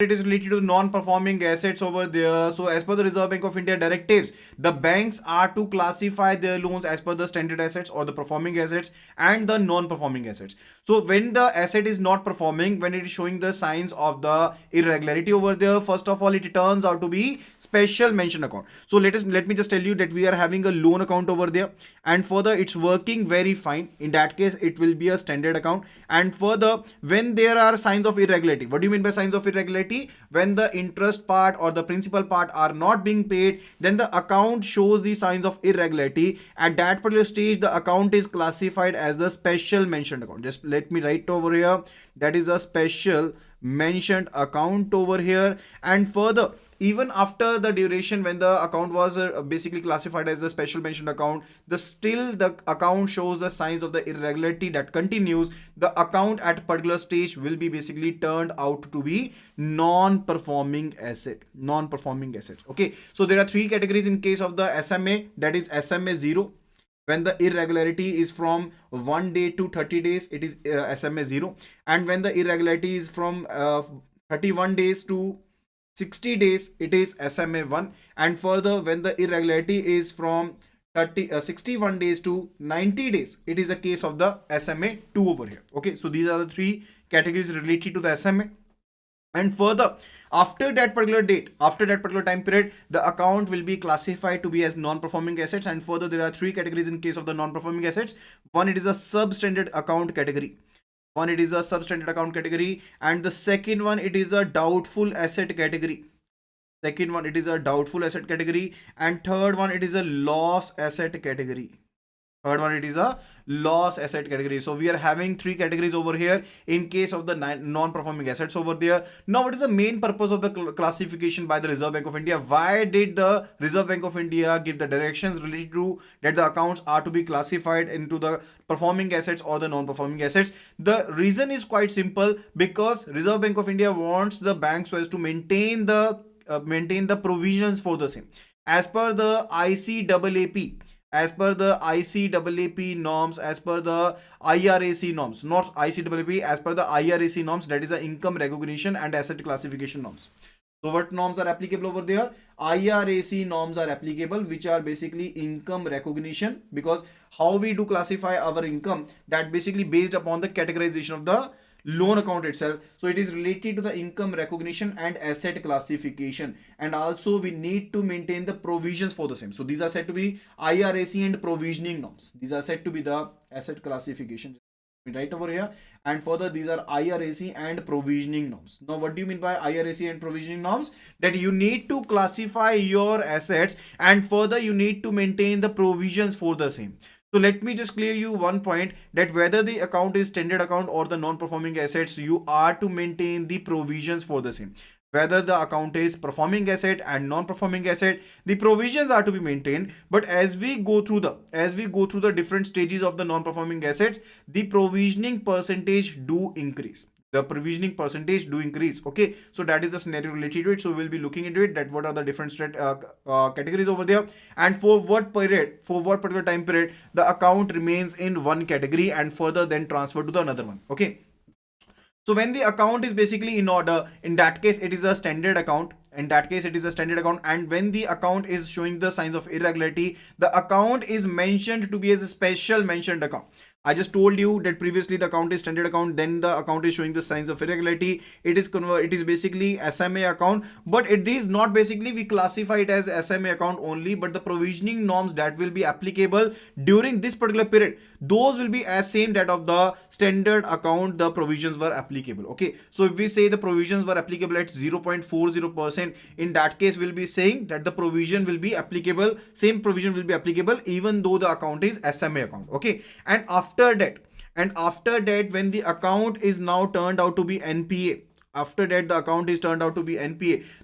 it is related to non-performing assets over there. So as per the Reserve Bank of India directives, the banks are to classify their loans as per the standard assets or the performing assets and the non-performing assets. So when the asset is not performing, when it is showing the signs of the irregularity over there, first of all, it turns out to be special mention account. So let me just tell you that we are having a loan account over there, and further it's working very fine. In that case, it will be a standard account. And further, when there are signs of irregularity, what do you mean by signs of irregularity? When the interest part or the principal part are not being paid, then the account shows the signs of irregularity. At that particular stage, the account is classified as the special mentioned account. Just let me write over here, that is a special mentioned account over here. And further, even after the duration when the account was basically classified as a special mentioned account, still the account shows the signs of the irregularity that continues. The account at a particular stage will be basically turned out to be non-performing asset. Okay, so there are three categories in case of the SMA, that is SMA 0. When the irregularity is from 1 day to 30 days, it is SMA 0. And when the irregularity is from 31 days to 60 days, it is SMA 1. And further, when the irregularity is from 61 days to 90 days, it is a case of the SMA 2 over here. Okay, so these are the three categories related to the SMA. And further, after that particular date, after that particular time period, the account will be classified to be as non-performing assets. And further, there are three categories in case of the non-performing assets. One, it is a substandard account category. One, it is a substandard account category, and the second one, it is a doubtful asset category. Second one, it is a doubtful asset category, and third one, it is a loss asset category. Third one, it is a loss asset category. So we are having three categories over here in case of the non-performing assets over there. Now, what is the main purpose of the classification by the Reserve Bank of India? Why did the Reserve Bank of India give the directions related to that the accounts are to be classified into the performing assets or the non-performing assets? The reason is quite simple, because Reserve Bank of India wants the banks so as to maintain the provisions for the same as per the ICAAP. As per the ICAAP norms, as per the IRAC norms, not ICAAP, as per the IRAC norms, that is the income recognition and asset classification norms. So what norms are applicable over there? IRAC norms are applicable, which are basically income recognition, because how we do classify our income, that basically based upon the categorization of the loan account itself. So it is related to the income recognition and asset classification, and also we need to maintain the provisions for the same. So these are said to be IRAC and provisioning norms. These are said to be the asset classification right over here. And further, these are IRAC and provisioning norms. Now, what do you mean by IRAC and provisioning norms? That you need to classify your assets, and further you need to maintain the provisions for the same. So let me just clear you one point, that whether the account is standard account or the non-performing assets, you are to maintain the provisions for the same. Whether the account is performing asset and non-performing asset, the provisions are to be maintained. But as we go through the different stages of the non-performing assets, the provisioning percentage do increase. Okay, so that is the scenario related to it. So we'll be looking into it, that what are the different categories over there, and for what particular time period the account remains in one category and further then transferred to the another one. Okay, so when the account is basically in order, in that case it is a standard account. And when the account is showing the signs of irregularity, the account is mentioned to be as a special mentioned account. I just told you that previously the account is standard account, then the account is showing the signs of irregularity. It is basically SMA account, but it is not basically we classify it as SMA account only, but the provisioning norms that will be applicable during this particular period, those will be as same that of the standard account the provisions were applicable. Okay, so if we say the provisions were applicable at 0.40%, in that case we'll be saying that the provision will be applicable, same provision will be applicable even though the account is SMA account. Okay, and after that, when the account is now turned out to be NPA,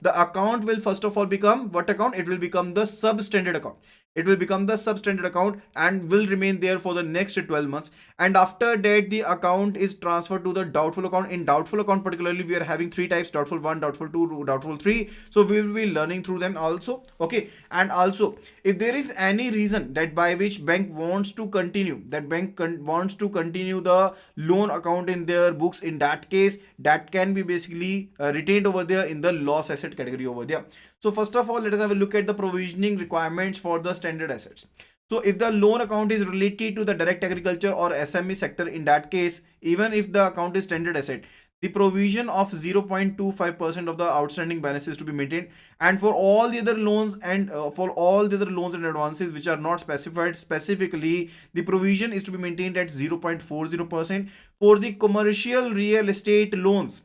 the account will first of all become what account? It will become the substandard account. it will become the substandard account and will remain there for the next 12 months. And after that, the account is transferred to the doubtful account. In doubtful account particularly, we are having three types: doubtful 1, doubtful 2, doubtful 3. So we will be learning through them also. Okay. And also, if there is any reason that by which bank wants to continue, that bank wants to continue the loan account in their books, in that case, that can be basically retained over there in the loss asset category over there. So first of all, let us have a look at the provisioning requirements for the standard assets. So if the loan account is related to the direct agriculture or SME sector, in that case, even if the account is standard asset, the provision of 0.25% of the outstanding balance is to be maintained. And for all the other loans and advances which are not specified specifically, the provision is to be maintained at 0.40%. For the commercial real estate loans,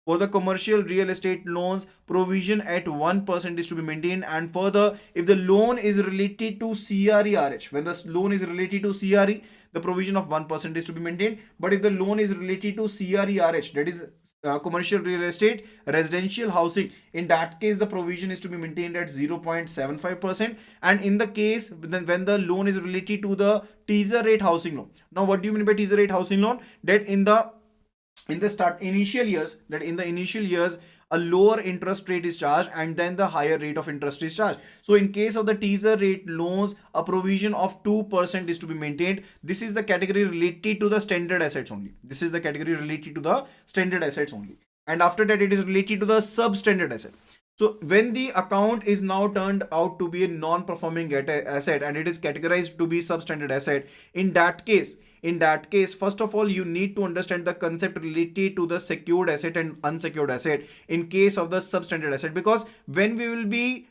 provision at 1% is to be maintained. And further, if the loan is related to CRE, when the loan is related to CRE, the provision of 1% is to be maintained. But if the loan is related to CRERH, that is commercial real estate, residential housing, in that case, the provision is to be maintained at 0.75%. And in the case when the loan is related to the teaser rate housing loan. Now, what do you mean by teaser rate housing loan? That in the initial years, a lower interest rate is charged and then the higher rate of interest is charged. So in case of the teaser rate loans, a provision of 2% is to be maintained. This is the category related to the standard assets only. And after that, it is related to the substandard asset. So when the account is now turned out to be a non-performing asset and it is categorized to be substandard asset, in that case, first of all, you need to understand the concept related to the secured asset and unsecured asset in case of the substandard asset. Because when we will be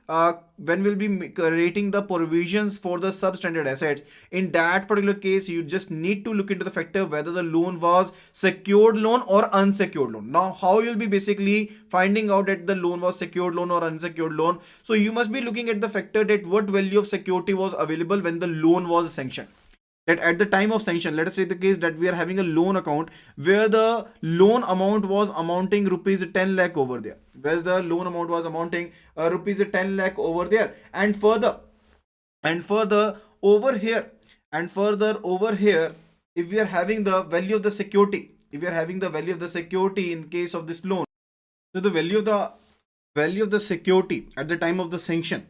creating the provisions for the substandard assets, in that particular case, you just need to look into the factor whether the loan was secured loan or unsecured loan. Now, how you'll be basically finding out that the loan was secured loan or unsecured loan? So you must be looking at the factor that what value of security was available when the loan was sanctioned. That at the time of sanction, let us say the case that we are having a loan account where the loan amount was amounting rupees 10 lakh over there, and further over here, if we are having the value of the security, in case of this loan, so the value of the security at the time of the sanction,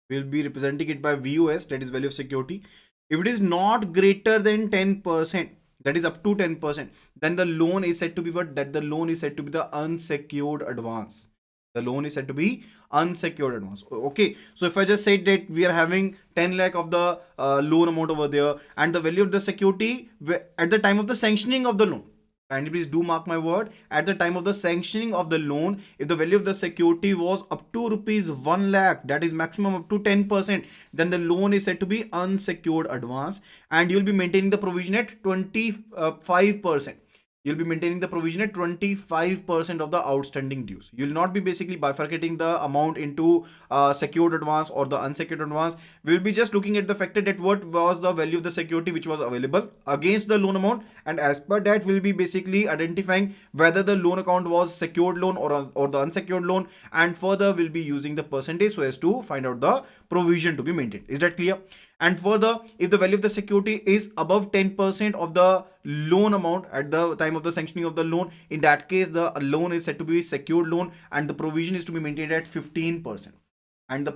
we'll be representing it by VOS, that is value of security. If it is not greater than 10%, that is up to 10%, then the loan is said to be what? That the loan is said to be the unsecured advance. Okay. So if I just say that we are having 10 lakh of the loan amount over there, and the value of the security at the time of the sanctioning of the loan, and please do mark my word, at the time of the sanctioning of the loan, if the value of the security was up to rupees 1 lakh, that is maximum up to 10%, then the loan is said to be unsecured advance, and you'll be maintaining the provision at 25%. You'll be maintaining the provision at 25% of the outstanding dues. You'll not be basically bifurcating the amount into secured advance or the unsecured advance. We'll be just looking at the factor that what was the value of the security which was available against the loan amount, and as per that, we'll be basically identifying whether the loan account was secured loan or the unsecured loan, and further we'll be using the percentage so as to find out the provision to be maintained. Is that clear? And further, if the value of the security is above 10% of the loan amount at the time of the sanctioning of the loan, in that case, the loan is said to be secured loan, and the provision is to be maintained at 15%. And if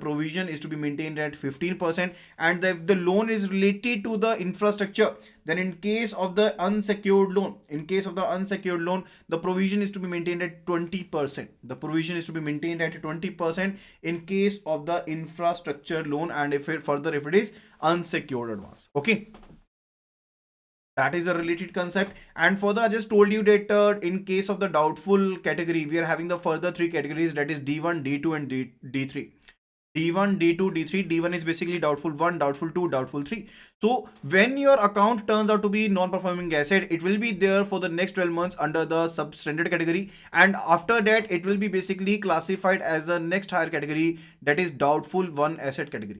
the loan is related to the infrastructure, then in case of the unsecured loan, the provision is to be maintained at 20%. In case of the infrastructure loan, and if it is unsecured advance. Okay. That is a related concept. And further, I just told you that in case of the doubtful category, we are having the further three categories, that is D1, D2 and D3. D1, D2, D3. D1 is basically doubtful 1, doubtful 2, doubtful 3. So when your account turns out to be non-performing asset, it will be there for the next 12 months under the substandard category, and after that it will be basically classified as the next higher category, that is doubtful 1 asset category.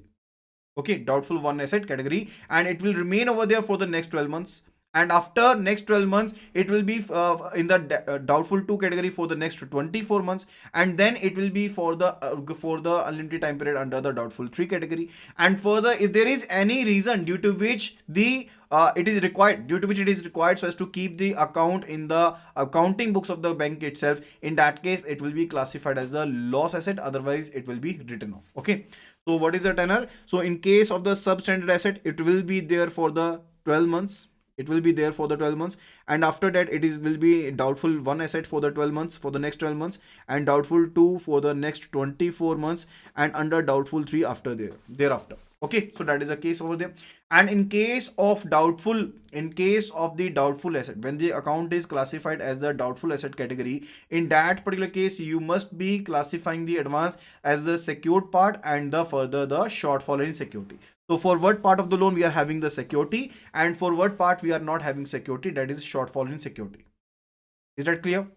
Okay, doubtful 1 asset category, and it will remain over there for the next 12 months. And after next 12 months it will be in the doubtful 2 category for the next 24 months, and then it will be for the unlimited time period under the doubtful 3 category. And further, if there is any reason due to which it is required so as to keep the account in the accounting books of the bank itself, in that case it will be classified as a loss asset, otherwise it will be written off. Okay, so what is the tenor? So in case of the substandard asset, it will be there for the 12 months. It will be there for the 12 months, and after that it is will be doubtful 1 asset for the 12 months, for the next 12 months, and doubtful 2 for the next 24 months, and under doubtful 3 after thereafter. Okay, so that is the case over there. And in case of the doubtful asset, when the account is classified as the doubtful asset category, in that particular case you must be classifying the advance as the secured part and the shortfall in security. So for what part of the loan we are having the security, and for what part we are not having security, that is shortfall in security. Is that clear?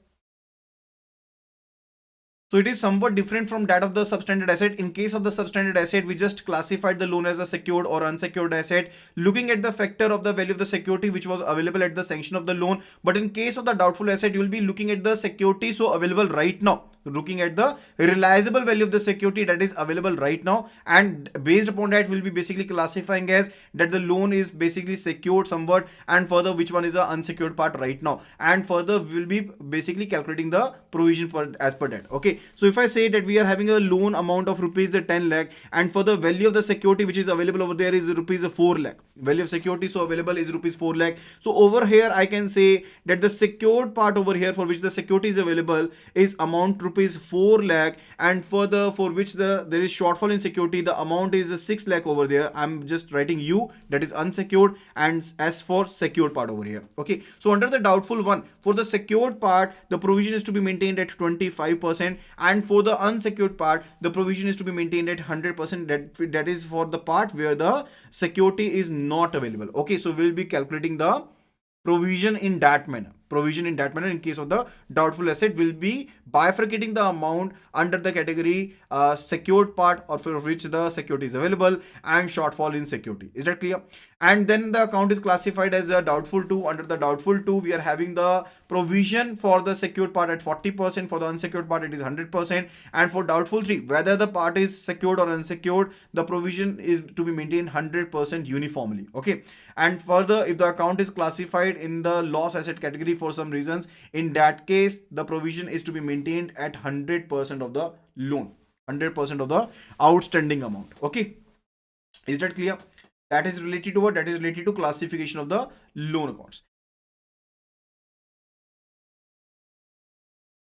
So it is somewhat different from that of the substandard asset. In case of the substandard asset, we just classified the loan as a secured or unsecured asset, looking at the factor of the value of the security which was available at the sanction of the loan. But in case of the doubtful asset, you will be looking at the security so available right now, looking at the realizable value of the security that is available right now, and based upon that we'll be basically classifying as that the loan is basically secured somewhat, and further which one is the unsecured part right now, and further we'll be basically calculating the provision as per that. Okay, so if I say that we are having a loan amount of rupees 10 lakh, and for the value of the security which is available over there is rupees 4 lakh, value of security so available is rupees 4 lakh. So over here I can say that the secured part over here for which the security is available is amount rupees 4 lakh, and further for which there is shortfall in security, the amount is 6 lakh over there. I'm just writing U, that is unsecured, and S for secured part over here. Okay, so under the doubtful one, for the secured part the provision is to be maintained at 25%, and for the unsecured part the provision is to be maintained at 100%. That is for the part where the security is not available. Okay, so we'll be calculating the provision in that manner. In case of the doubtful asset, will be bifurcating the amount under the category secured part or for which the security is available, and shortfall in security. Is that clear? And then the account is classified as a doubtful 2. Under the doubtful 2 we are having the provision for the secured part at 40%, for the unsecured part it is 100%, and for doubtful 3, whether the part is secured or unsecured, the provision is to be maintained 100% uniformly. Okay, and further if the account is classified in the loss asset category for some reasons, in that case the provision is to be maintained at 100% of the loan, 100% of the outstanding amount. Okay, is that clear? That is related to what? That is related to classification of the loan accounts.